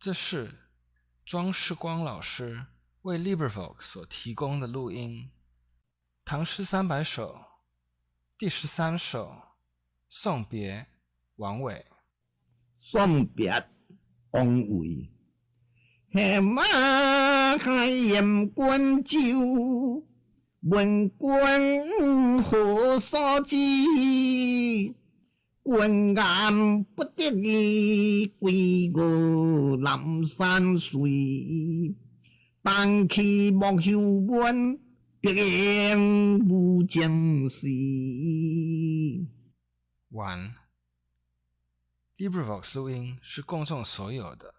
这是庄世光老师为 LibriVox 所提供的录音。唐诗300首第13首，送别，王维。送别，王维。下马海盐滚酒，问君何所至？君言不得已，归我南山水。但去莫休问，别言无将时。完。LibriVox 录音是公众所有的，